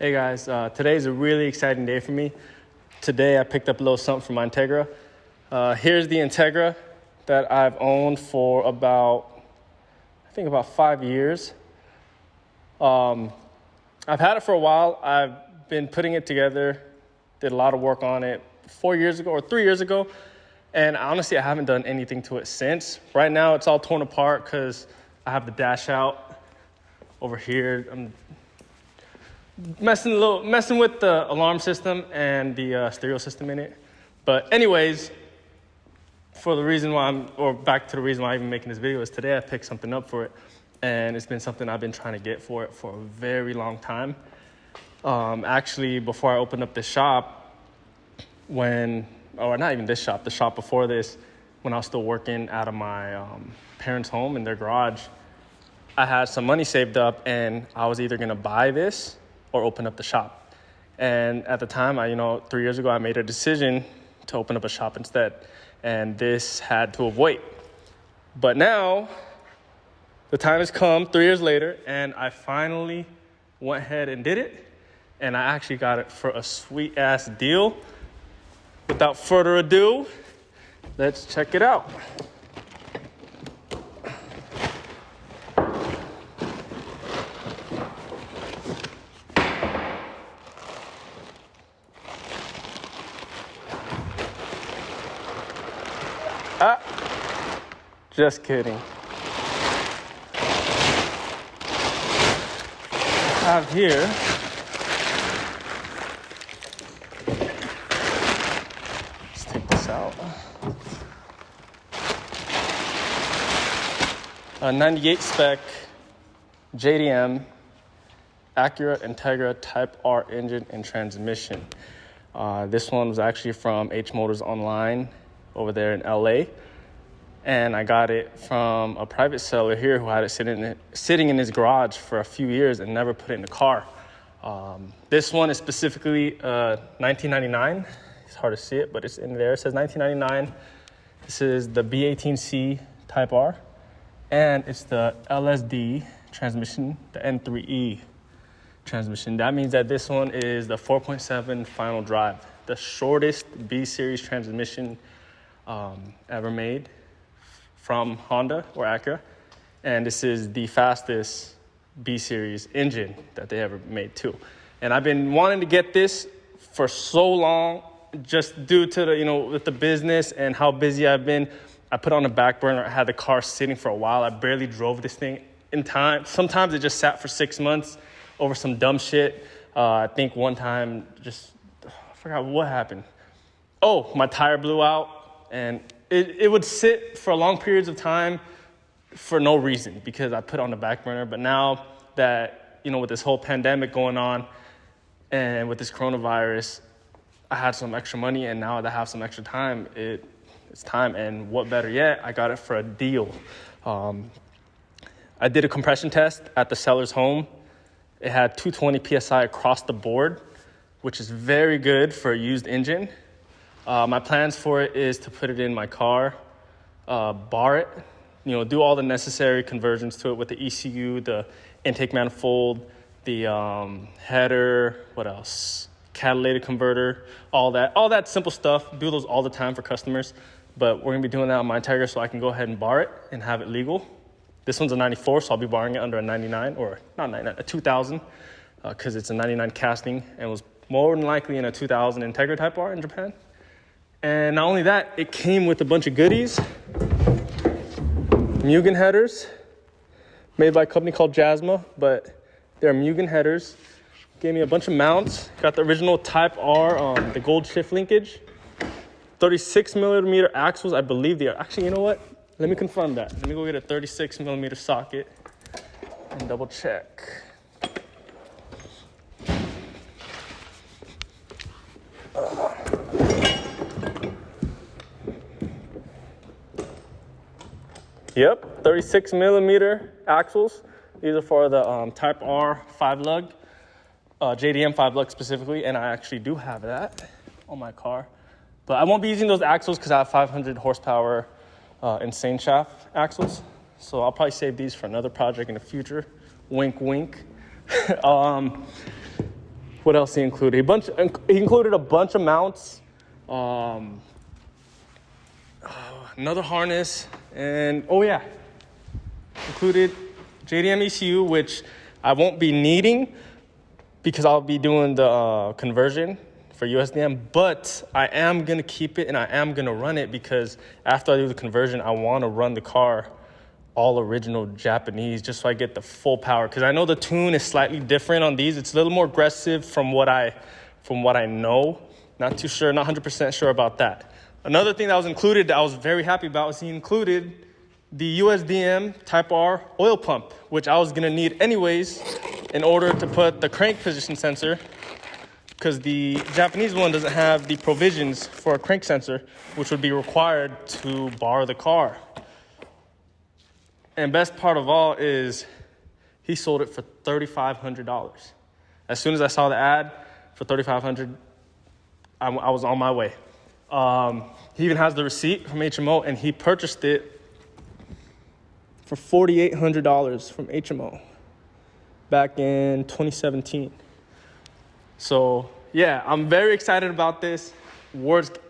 Hey guys, today is a really exciting day for me. Today I picked up a little something from my Integra. Here's the Integra that I've owned for about 5 years. I've had it for a while. I've been putting it together, did a lot of work on it 4 years ago or 3 years ago. And honestly, I haven't done anything to it since. Right now it's all torn apart because I have the dash out over here. I'm messing with the alarm system and the stereo system in it. But anyways, back to the reason why I'm even making this video is today I picked something up for it, and it's been something I've been trying to get for it for a very long time. Actually, before I opened up this shop, the shop before this, when I was still working out of my parents' home in their garage, I had some money saved up, and I was either gonna buy this or open up the shop. And at the time, 3 years ago, I made a decision to open up a shop instead. And this had to wait. But now, the time has come 3 years later, and I finally went ahead and did it. And I actually got it for a sweet ass deal. Without further ado, let's check it out. Just kidding. I have here let's take this out. A 98 spec JDM Acura Integra Type R engine and transmission. This one was actually from H Motors Online over there in LA. And I got it from a private seller here who had it sitting in his garage for a few years and never put it in the car. This one is specifically 1999. It's hard to see it, but it's in there. It says 1999. This is the B18C Type R. And it's the LSD transmission, the N3E transmission. That means that this one is the 4.7 final drive, the shortest B-series transmission ever made from Honda or Acura, and this is the fastest B-Series engine that they ever made too. And I've been wanting to get this for so long, just due to with the business and how busy I've been. I put it on the back burner. I had the car sitting for a while. I barely drove this thing in time. Sometimes it just sat for 6 months over some dumb shit. I think one time, I forgot what happened. Oh, my tire blew out, and it would sit for long periods of time for no reason because I put it on the back burner. But now that, with this whole pandemic going on and with this coronavirus, I had some extra money, and now that I have some extra time, it's time. And what better yet, I got it for a deal. I did a compression test at the seller's home. It had 220 PSI across the board, which is very good for a used engine. My plans for it is to put it in my car, bar it, do all the necessary conversions to it with the ECU, the intake manifold, the header, what else? Catalytic converter, all that simple stuff. Do those all the time for customers. But we're gonna be doing that on my Integra, so I can go ahead and bar it and have it legal. This one's a 94, so I'll be barring it under a 99, or not 99, a 2000, because it's a 99 casting and was more than likely in a 2000 Integra Type R in Japan. And not only that, it came with a bunch of goodies. Mugen headers, made by a company called Jasma, but they're Mugen headers. Gave me a bunch of mounts. Got the original Type R, the gold shift linkage. 36 millimeter axles, I believe they are. Actually, you know what? Let me confirm that. Let me go get a 36 millimeter socket and double check. Yep, 36 millimeter axles. These are for the Type R 5-lug, JDM 5-lug specifically, and I actually do have that on my car. But I won't be using those axles because I have 500 horsepower insane shaft axles. So I'll probably save these for another project in the future. Wink, wink. What else he included? He included a bunch of mounts, another harness, and included JDM ECU, which I won't be needing because I'll be doing the conversion for USDM, but I am gonna keep it and I am gonna run it because after I do the conversion, I wanna run the car all original Japanese just so I get the full power. Because I know the tune is slightly different on these. It's a little more aggressive from what I know. Not too sure, not 100% sure about that. Another thing that was included that I was very happy about was he included the USDM Type R oil pump, which I was gonna need anyways in order to put the crank position sensor, because the Japanese one doesn't have the provisions for a crank sensor, which would be required to bar the car. And best part of all is he sold it for $3,500. As soon as I saw the ad for $3,500, I was on my way. He even has the receipt from HMO, and he purchased it for $4,800 from HMO back in 2017. So yeah, I'm very excited about this.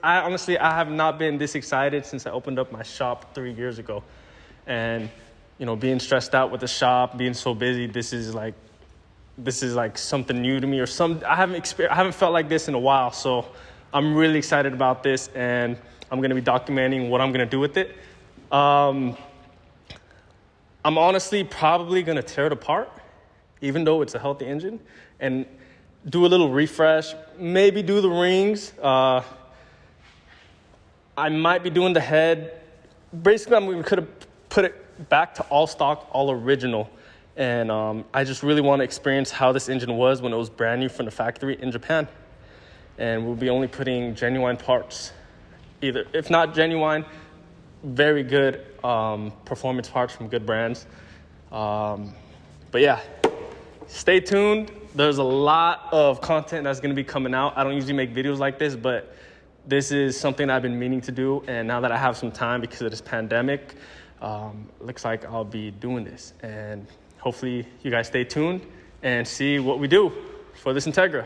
I have not been this excited since I opened up my shop 3 years ago. And being stressed out with the shop, being so busy, this is like something new to me, I haven't felt like this in a while. So I'm really excited about this, and I'm going to be documenting what I'm going to do with it. I'm honestly probably going to tear it apart, even though it's a healthy engine, and do a little refresh, maybe do the rings. I might be doing the head. Basically, we could have put it back to all stock, all original. And I just really want to experience how this engine was when it was brand new from the factory in Japan. And we'll be only putting genuine parts, if not genuine, very good performance parts from good brands. But yeah, stay tuned. There's a lot of content that's going to be coming out. I don't usually make videos like this, but this is something I've been meaning to do. And now that I have some time because of this pandemic, looks like I'll be doing this. And hopefully you guys stay tuned and see what we do for this Integra.